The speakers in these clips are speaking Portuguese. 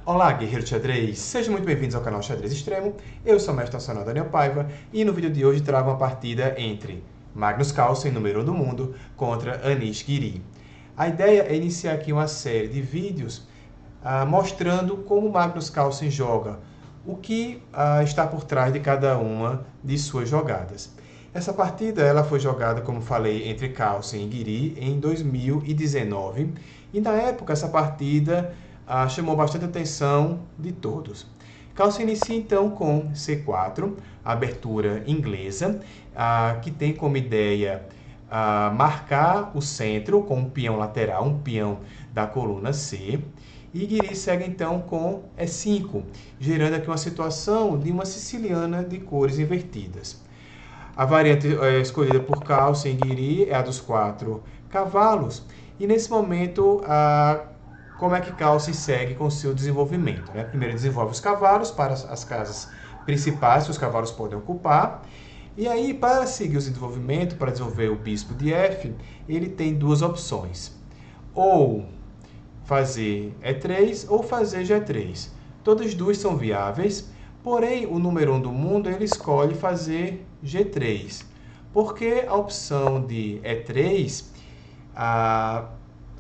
Olá, guerreiro de xadrez! Sejam muito bem-vindos ao canal Xadrez Extremo. Eu sou o mestre nacional Daniel Paiva e no vídeo de hoje trago uma partida entre Magnus Carlsen, número 1 do mundo, contra Anish Giri. A ideia é iniciar aqui uma série de vídeos mostrando como Magnus Carlsen joga, o que está por trás de cada uma de suas jogadas. Essa partida ela foi jogada, como falei, entre Carlsen e Giri em 2019 e na época essa partida chamou bastante atenção de todos. Carlsen inicia então com C4, a abertura inglesa, que tem como ideia marcar o centro com um peão lateral, um peão da coluna C. E Giri segue então com E5, gerando aqui uma situação de uma siciliana de cores invertidas. A variante escolhida por Carlsen e Giri é a dos 4 cavalos, e nesse momento como é que Carlsen segue com o seu desenvolvimento, né? Primeiro desenvolve os cavalos para as casas principais que os cavalos podem ocupar. E aí, para seguir o desenvolvimento, para desenvolver o bispo de F, ele tem duas opções. Ou fazer E3 ou fazer G3. Todas duas são viáveis, porém o número 1 do mundo ele escolhe fazer G3. Porque a opção de E3,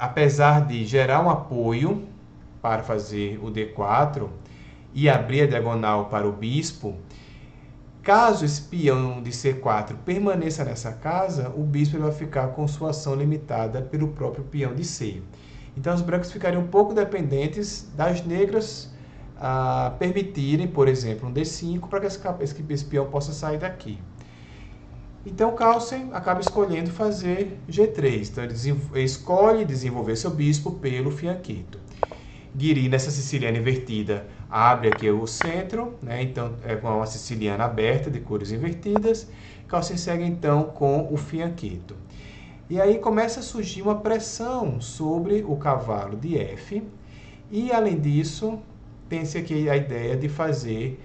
apesar de gerar um apoio para fazer o D4 e abrir a diagonal para o bispo, caso esse peão de C4 permaneça nessa casa, o bispo vai ficar com sua ação limitada pelo próprio peão de C. Então os brancos ficariam um pouco dependentes das negras permitirem, por exemplo, um D5 para que esse peão possa sair daqui. Então, Carlsen acaba escolhendo fazer G3. Então, ele escolhe desenvolver seu bispo pelo fianqueto. Giri, nessa siciliana invertida, abre aqui o centro, né? Então, é com uma siciliana aberta de cores invertidas. Carlsen segue, então, com o fianqueto. E aí começa a surgir uma pressão sobre o cavalo de F. E, além disso, tem-se aqui a ideia de fazer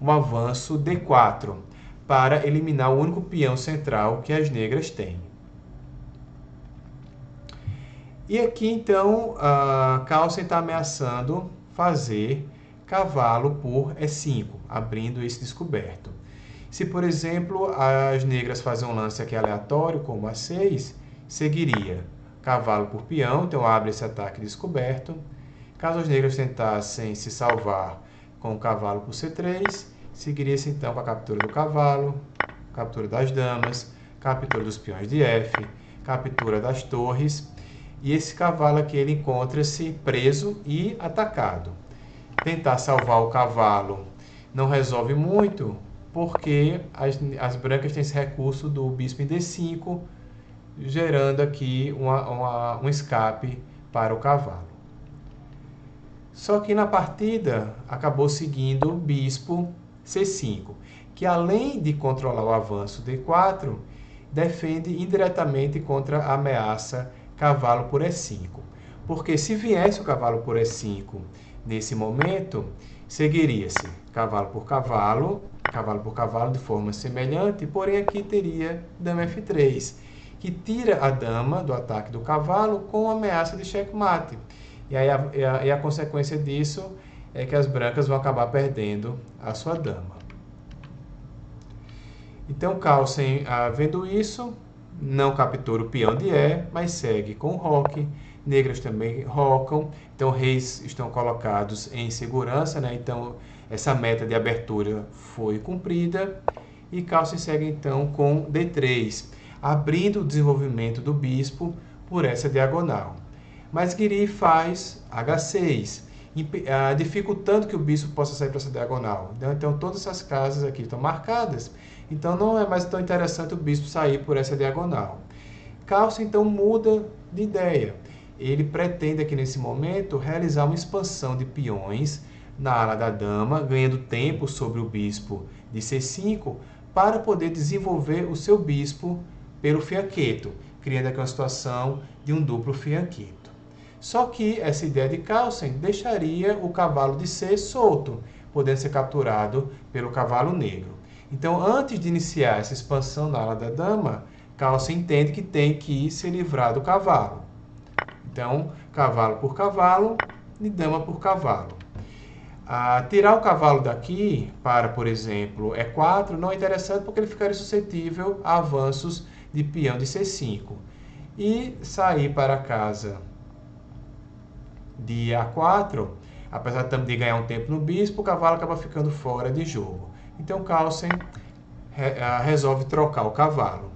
um avanço D4, para eliminar o único peão central que as negras têm. E aqui, então, Carlsen está ameaçando fazer cavalo por E5, abrindo esse descoberto. Se, por exemplo, as negras fazem um lance aqui aleatório, como A6, seguiria cavalo por peão, então abre esse ataque descoberto. Caso as negras tentassem se salvar com o cavalo por C3, seguiria-se então com a captura do cavalo, captura das damas, captura dos peões de F, captura das torres, e esse cavalo aqui ele encontra-se preso e atacado. Tentar salvar o cavalo não resolve muito, porque as brancas têm esse recurso do bispo em D5, gerando aqui um escape para o cavalo. Só que na partida acabou seguindo o bispo C5, que além de controlar o avanço D4, defende indiretamente contra a ameaça cavalo por E5. Porque se viesse o cavalo por E5 nesse momento, seguiria-se cavalo por cavalo de forma semelhante, porém aqui teria dama F3, que tira a dama do ataque do cavalo com a ameaça de checkmate. E aí a consequência disso é que as brancas vão acabar perdendo a sua dama. Então, Carlsen, vendo isso, não captura o peão de E, mas segue com o roque. Negras também rocam, então reis estão colocados em segurança, né? Então, essa meta de abertura foi cumprida. E Carlsen segue, então, com D3, abrindo o desenvolvimento do bispo por essa diagonal. Mas Giri faz H6, dificultando que o bispo possa sair para essa diagonal. Então, todas essas casas aqui estão marcadas, então não é mais tão interessante o bispo sair por essa diagonal. Carlsen, então, muda de ideia. Ele pretende aqui, nesse momento, realizar uma expansão de peões na ala da dama, ganhando tempo sobre o bispo de C5, para poder desenvolver o seu bispo pelo fianqueto, criando aqui uma situação de um duplo fianqueto. Só que essa ideia de Carlsen deixaria o cavalo de C solto, podendo ser capturado pelo cavalo negro. Então, antes de iniciar essa expansão na ala da dama, Carlsen entende que tem que se livrar do cavalo. Então, cavalo por cavalo e dama por cavalo. Tirar o cavalo daqui para, por exemplo, E4 não é interessante porque ele ficaria suscetível a avanços de peão de C5. E sair para a casa de A4, apesar também de ganhar um tempo no bispo, o cavalo acaba ficando fora de jogo. Então Carlsen resolve trocar o cavalo,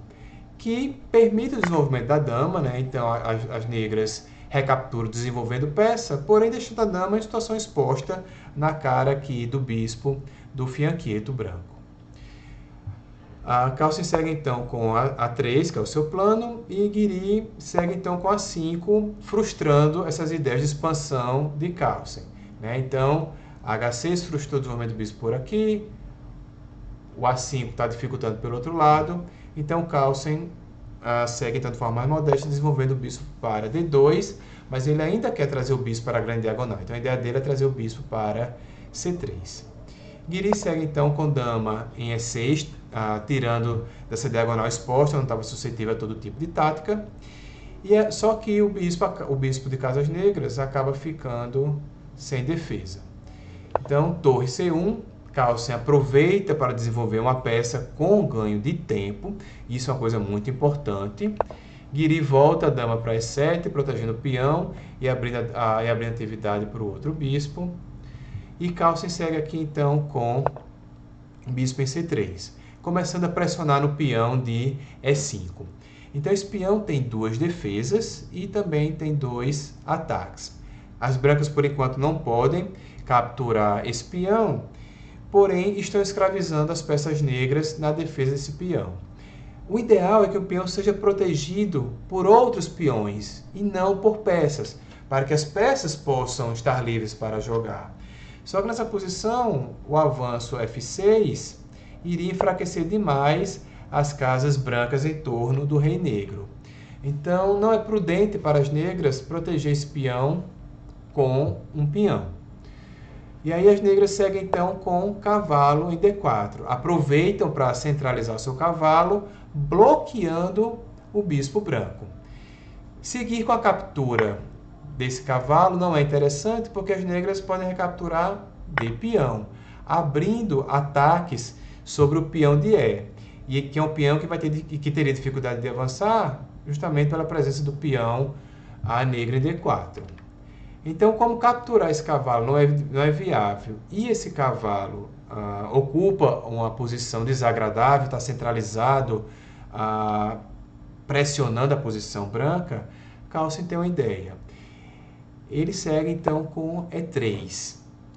que permite o desenvolvimento da dama, né? Então as negras recapturam desenvolvendo peça, porém deixando a dama em situação exposta na cara aqui do bispo do fianqueto branco. A Carlsen segue então com a 3, que é o seu plano, e Guiri segue então com a 5, frustrando essas ideias de expansão de Carlsen. Né? Então, a H6 frustrou o desenvolvimento do bispo por aqui, o A5 está dificultando pelo outro lado, então Carlsen segue então de forma mais modesta, desenvolvendo o bispo para D2, mas ele ainda quer trazer o bispo para a grande diagonal, então a ideia dele é trazer o bispo para C3. Guiri segue então com dama em E6, tirando dessa diagonal exposta, não estava suscetível a todo tipo de tática. Só que o bispo de casas negras acaba ficando sem defesa. Então, torre C1, Carlsen aproveita para desenvolver uma peça com ganho de tempo. Isso é uma coisa muito importante. Guiri volta a dama para E7, protegendo o peão e abrindo atividade para o outro bispo. E Carlsen segue aqui então com bispo em C3, começando a pressionar no peão de E5. Então esse peão tem duas defesas e também tem dois ataques. As brancas por enquanto não podem capturar esse peão, porém estão escravizando as peças negras na defesa desse peão. O ideal é que o peão seja protegido por outros peões e não por peças, para que as peças possam estar livres para jogar. Só que nessa posição, o avanço F6 iria enfraquecer demais as casas brancas em torno do rei negro. Então, não é prudente para as negras proteger esse peão com um peão. E aí as negras seguem então com cavalo em D4. Aproveitam para centralizar o seu cavalo, bloqueando o bispo branco. Seguir com a captura desse cavalo não é interessante porque as negras podem recapturar de peão, abrindo ataques sobre o peão de E, que é um peão que teria dificuldade de avançar justamente pela presença do peão a negra em D4. Então, como capturar esse cavalo não é viável e esse cavalo ocupa uma posição desagradável, está centralizado, pressionando a posição branca, Carlsen tem uma ideia. Ele segue então com E3,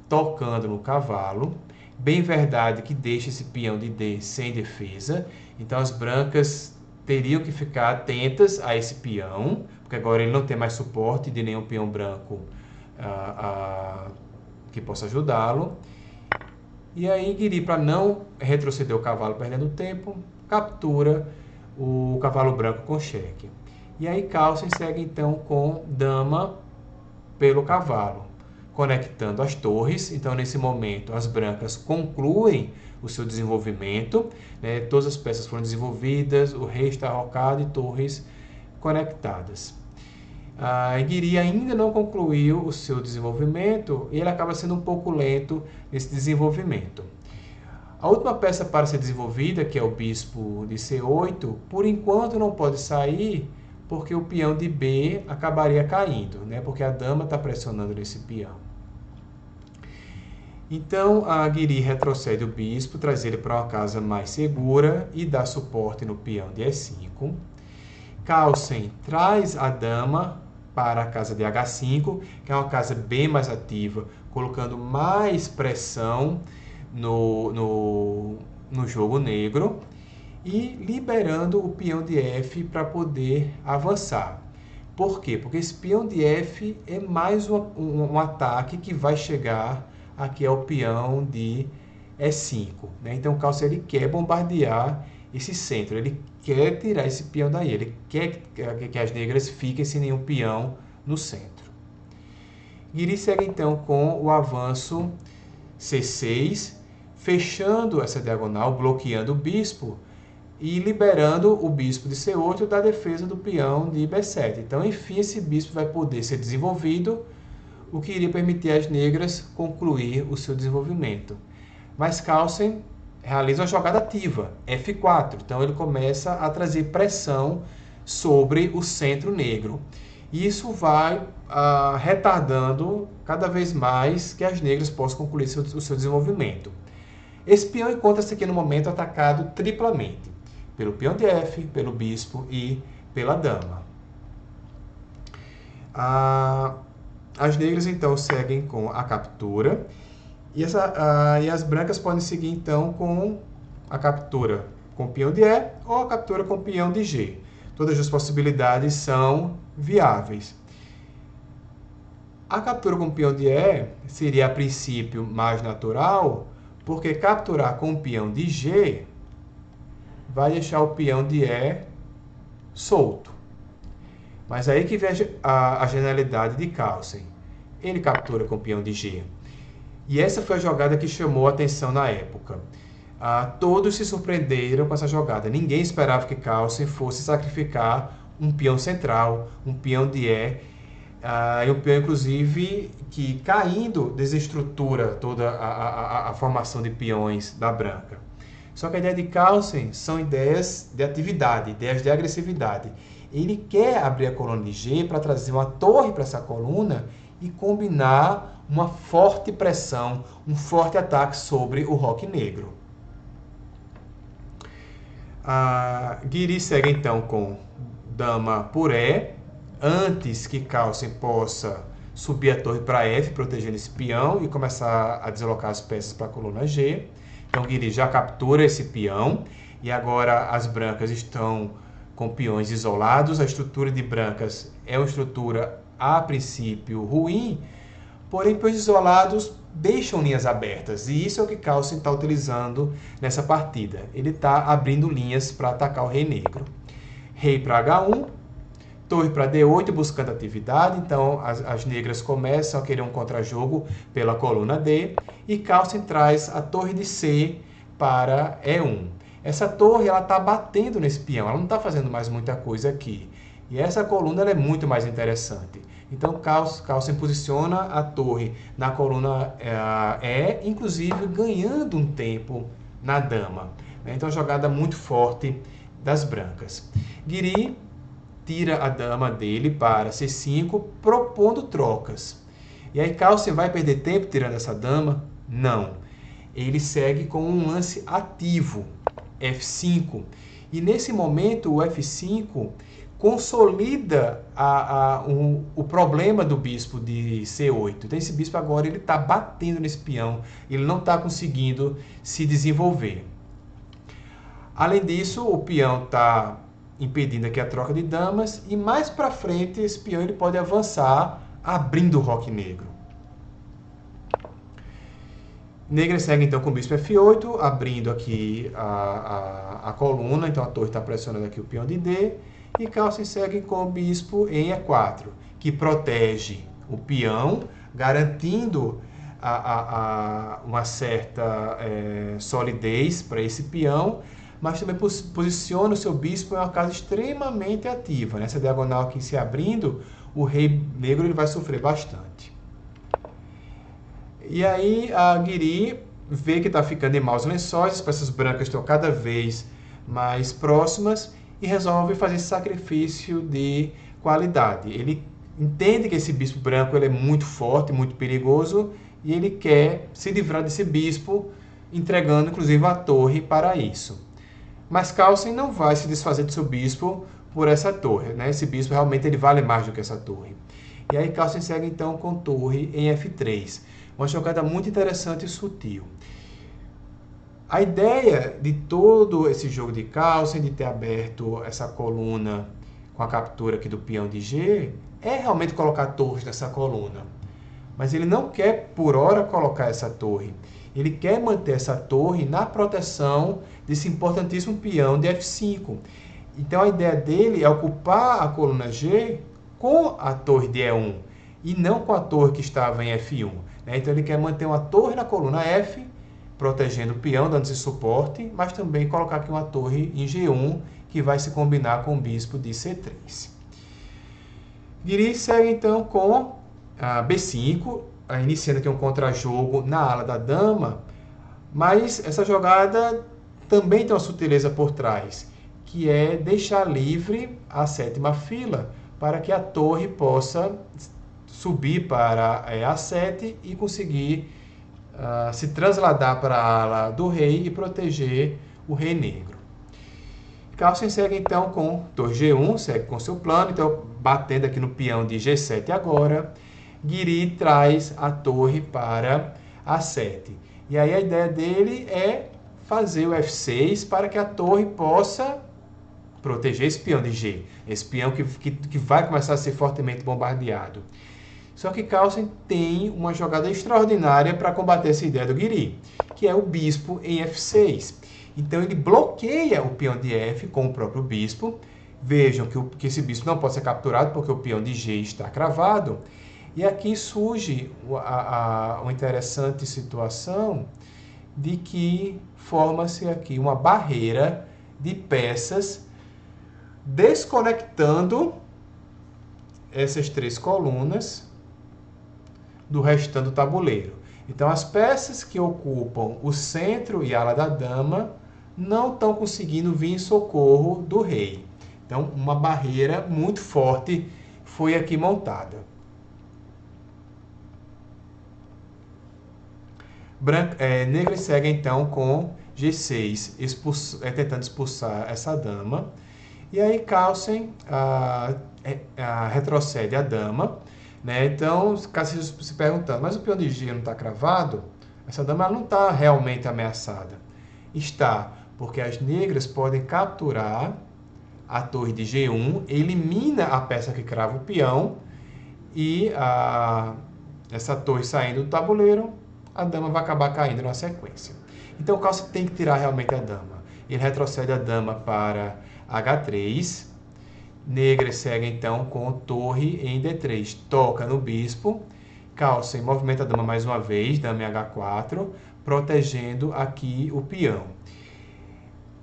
tocando no cavalo. Bem verdade que deixa esse peão de D sem defesa, então as brancas teriam que ficar atentas a esse peão, porque agora ele não tem mais suporte de nenhum peão branco que possa ajudá-lo. E aí Guiri, para não retroceder o cavalo perdendo tempo, captura o cavalo branco com cheque. E aí Carlsen segue então com dama pelo cavalo, conectando as torres. Então, nesse momento, as brancas concluem o seu desenvolvimento, né? Todas as peças foram desenvolvidas, o rei está arrocado e torres conectadas. Guiri ainda não concluiu o seu desenvolvimento e ele acaba sendo um pouco lento nesse desenvolvimento. A última peça para ser desenvolvida, que é o bispo de C8, por enquanto não pode sair, porque o peão de B acabaria caindo, né? Porque a dama está pressionando nesse peão. Então, a Guiri retrocede o bispo, traz ele para uma casa mais segura e dá suporte no peão de E5. Carlsen traz a dama para a casa de H5, que é uma casa bem mais ativa, colocando mais pressão no jogo negro e liberando o peão de F para poder avançar. Por quê? Porque esse peão de F é mais um ataque que vai chegar aqui ao peão de E5. Né? Então o Carlsen ele quer bombardear esse centro, ele quer tirar esse peão daí, ele quer que as negras fiquem sem nenhum peão no centro. Guiri segue então com o avanço C6, fechando essa diagonal, bloqueando o bispo, e liberando o bispo de C8 da defesa do peão de B7. Então, enfim, esse bispo vai poder ser desenvolvido, o que iria permitir às negras concluir o seu desenvolvimento. Mas Carlsen realiza uma jogada ativa, F4, então ele começa a trazer pressão sobre o centro negro. E isso vai retardando cada vez mais que as negras possam concluir o seu desenvolvimento. Esse peão encontra-se aqui no momento atacado triplamente, pelo peão de F, pelo bispo e pela dama. As negras então seguem com a captura e as brancas podem seguir então com a captura com o peão de E ou a captura com o peão de G. Todas as possibilidades são viáveis. A captura com o peão de E seria a princípio mais natural, porque capturar com o peão de G vai deixar o peão de E solto. Mas aí que vem a genialidade de Carlsen. Ele captura com o peão de G. E essa foi a jogada que chamou a atenção na época. Todos se surpreenderam com essa jogada. Ninguém esperava que Carlsen fosse sacrificar um peão central, um peão de E, e um peão, inclusive, que caindo desestrutura toda a formação de peões da branca. Só que a ideia de Carlsen são ideias de atividade, ideias de agressividade. Ele quer abrir a coluna de G para trazer uma torre para essa coluna e combinar uma forte pressão, um forte ataque sobre o roque negro. Guiri segue então com dama por E, antes que Carlsen possa subir a torre para F, protegendo esse peão e começar a deslocar as peças para a coluna G. Então Guiri já captura esse peão e agora as brancas estão com peões isolados. A estrutura de brancas é uma estrutura a princípio ruim, porém peões isolados deixam linhas abertas e isso é o que Carlsen está utilizando nessa partida. Ele está abrindo linhas para atacar o rei negro. Rei para H1, torre para D8 buscando atividade, então as negras começam a querer um contra-jogo pela coluna D e Carlsen traz a torre de C para E1. Essa torre está batendo nesse peão, ela não está fazendo mais muita coisa aqui. E essa coluna ela é muito mais interessante. Então Carlsen posiciona a torre na coluna E, inclusive ganhando um tempo na dama. Então jogada muito forte das brancas. Guiri tira a dama dele para C5, propondo trocas. E aí Carlsen vai perder tempo tirando essa dama? Não. Ele segue com um lance ativo, F5. E nesse momento o F5 consolida o problema do bispo de C8. Então esse bispo agora ele está batendo nesse peão, ele não está conseguindo se desenvolver. Além disso, o peão está impedindo aqui a troca de damas e mais para frente esse peão ele pode avançar abrindo o roque negro. Negra segue então com o bispo F8, abrindo aqui a coluna, então a torre está pressionando aqui o peão de D, e Carlsen segue com o bispo em E4, que protege o peão, garantindo uma certa solidez para esse peão, mas também posiciona o seu bispo em uma casa extremamente ativa. Nessa diagonal aqui se abrindo, o rei negro ele vai sofrer bastante. E aí a Guiri vê que está ficando em maus lençóis, as peças brancas estão cada vez mais próximas e resolve fazer esse sacrifício de qualidade. Ele entende que esse bispo branco ele é muito forte, muito perigoso e ele quer se livrar desse bispo, entregando inclusive a torre para isso. Mas Carlsen não vai se desfazer do seu bispo por essa torre, né? Esse bispo realmente ele vale mais do que essa torre. E aí Carlsen segue então com torre em F3. Uma jogada muito interessante e sutil. A ideia de todo esse jogo de Carlsen, de ter aberto essa coluna com a captura aqui do peão de G, é realmente colocar torres nessa coluna. Mas ele não quer, por hora, colocar essa torre. Ele quer manter essa torre na proteção desse importantíssimo peão de F5. Então a ideia dele é ocupar a coluna G com a torre de E1 e não com a torre que estava em F1. Então ele quer manter uma torre na coluna F, protegendo o peão, dando esse suporte, mas também colocar aqui uma torre em G1, que vai se combinar com o bispo de C3. Guiri segue então com B5, iniciando aqui um contra-jogo na ala da dama, mas essa jogada também tem uma sutileza por trás, que é deixar livre a 7ª fila para que a torre possa subir para A7 e conseguir se trasladar para a ala do rei e proteger o rei negro. Carlsen segue então com torre G1, segue com seu plano, então batendo aqui no peão de G7 agora, Guiri traz a torre para A7. E aí a ideia dele é fazer o F6 para que a torre possa proteger esse peão de G, esse peão que vai começar a ser fortemente bombardeado. Só que Carlsen tem uma jogada extraordinária para combater essa ideia do Guiri, que é o bispo em F6. Então ele bloqueia o peão de F com o próprio bispo. Vejam que esse bispo não pode ser capturado porque o peão de G está cravado. E aqui surge uma interessante situação de que forma-se aqui uma barreira de peças desconectando essas 3 colunas do restante do tabuleiro. Então, as peças que ocupam o centro e a ala da dama não estão conseguindo vir em socorro do rei. Então, uma barreira muito forte foi aqui montada. Negro segue então com G6, tentando expulsar essa dama. E aí Carlsen retrocede a dama. Né? Então, caso você se perguntando, mas o peão de G não está cravado? Essa dama não está realmente ameaçada. Está, porque as negras podem capturar a torre de G1, elimina a peça que crava o peão, e essa torre saindo do tabuleiro, a dama vai acabar caindo na sequência. Então, o Carlsen tem que tirar realmente a dama. Ele retrocede a dama para H3. Negra segue então com torre em D3. Toca no bispo. Carlsen movimenta a dama mais uma vez, dama em H4, protegendo aqui o peão.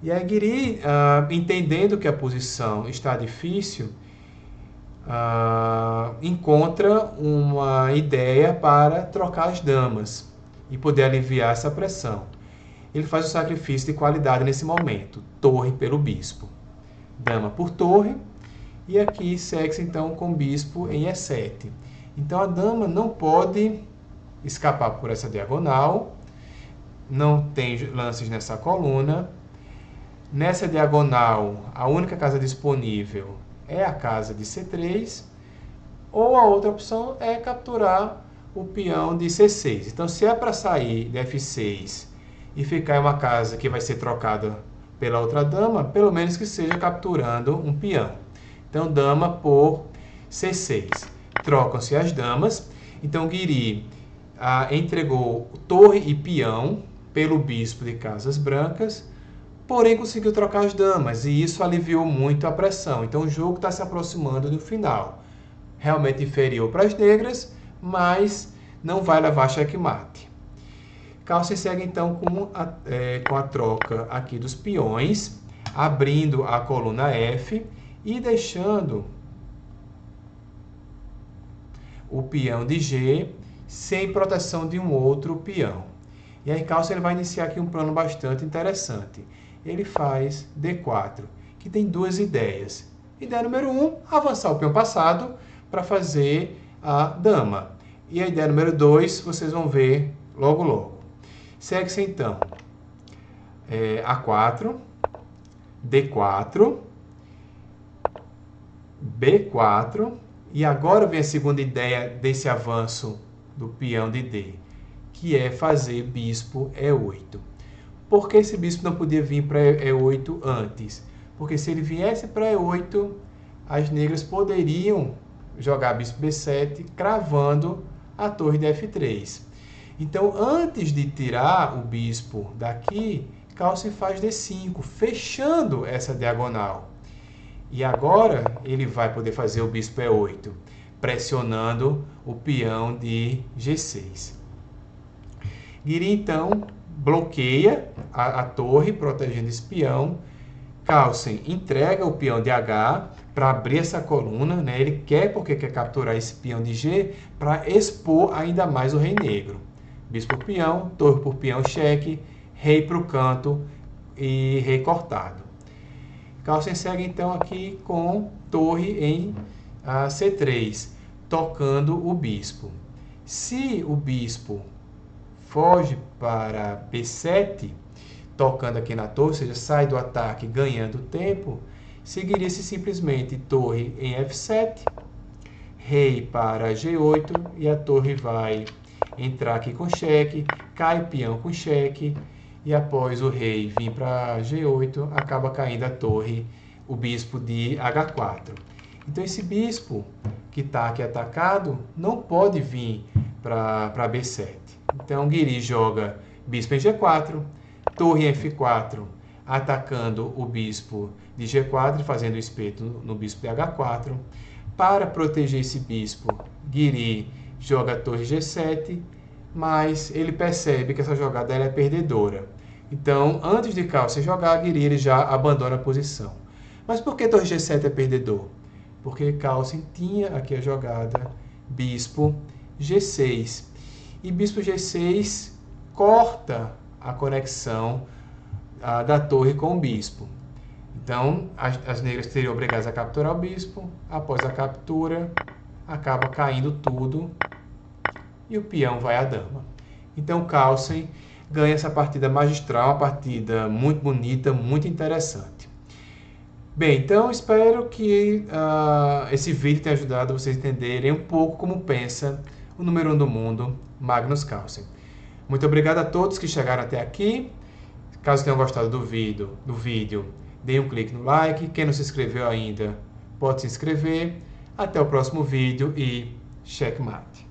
E aí Guiri, entendendo que a posição está difícil, encontra uma ideia para trocar as damas e poder aliviar essa pressão. Ele faz o sacrifício de qualidade nesse momento. Torre pelo bispo. Dama por torre. E aqui segue-se então com o bispo em E7. Então a dama não pode escapar por essa diagonal. Não tem lances nessa coluna. Nessa diagonal, a única casa disponível é a casa de C3. Ou a outra opção é capturar o peão de C6. Então, se é para sair de F6 e ficar em uma casa que vai ser trocada pela outra dama, pelo menos que seja capturando um peão. Então, dama por C6. Trocam-se as damas. Então, Guiri entregou torre e peão pelo bispo de casas brancas, porém conseguiu trocar as damas, e isso aliviou muito a pressão. Então, o jogo está se aproximando do final. Realmente inferior para as negras, mas não vai levar checkmate. Carlsen segue então com a troca aqui dos peões, abrindo a coluna F e deixando o peão de G sem proteção de um outro peão. E aí Carlsen vai iniciar aqui um plano bastante interessante. Ele faz D4, que tem 2 ideias. Ideia número 1, avançar o peão passado para fazer a dama. E a ideia número 2, vocês vão ver logo logo. Segue-se então A4, D4, B4, e agora vem a segunda ideia desse avanço do peão de D, que é fazer bispo E8. Por que esse bispo não podia vir para E8 antes? Porque se ele viesse para E8, as negras poderiam jogar bispo B7, cravando a torre de F3. Então, antes de tirar o bispo daqui, Carlsen faz D5, fechando essa diagonal. E agora ele vai poder fazer o bispo E8, pressionando o peão de G6. Guiri, então, bloqueia a torre, protegendo esse peão. Carlsen entrega o peão de H, para abrir essa coluna, né? Ele quer, porque quer capturar esse peão de G para expor ainda mais o rei negro. Bispo por peão, torre por peão, cheque, rei para o canto e rei cortado. Carlsen segue então aqui com torre em C3, tocando o bispo. Se o bispo foge para B7, tocando aqui na torre, ou seja, sai do ataque ganhando tempo, seguiria-se simplesmente torre em F7, rei para G8 e a torre vai entrar aqui com cheque, cai o peão com cheque e após o rei vir para G8, acaba caindo a torre, o bispo de H4. Então esse bispo que está aqui atacado não pode vir para B7. Então Guiri joga bispo em G4, torre em F4, atacando o bispo de G4, fazendo o espeto no bispo de H4. Para proteger esse bispo, Guiri joga a torre G7, mas ele percebe que essa jogada é perdedora. Então, antes de Carlsen jogar, Guiri ele já abandona a posição. Mas por que torre G7 é perdedor? Porque Carlsen tinha aqui a jogada bispo G6. E bispo G6 corta a conexão da torre com o bispo. Então, as negras seriam obrigadas a capturar o bispo. Após a captura, acaba caindo tudo e o peão vai à dama. Então, Carlsen ganha essa partida magistral, uma partida muito bonita, muito interessante. Bem, então espero que esse vídeo tenha ajudado vocês a entenderem um pouco como pensa o número 1 do mundo, Magnus Carlsen. Muito obrigado a todos que chegaram até aqui. Caso tenham gostado do vídeo, dê um clique no like. Quem não se inscreveu ainda, pode se inscrever. Até o próximo vídeo e checkmate!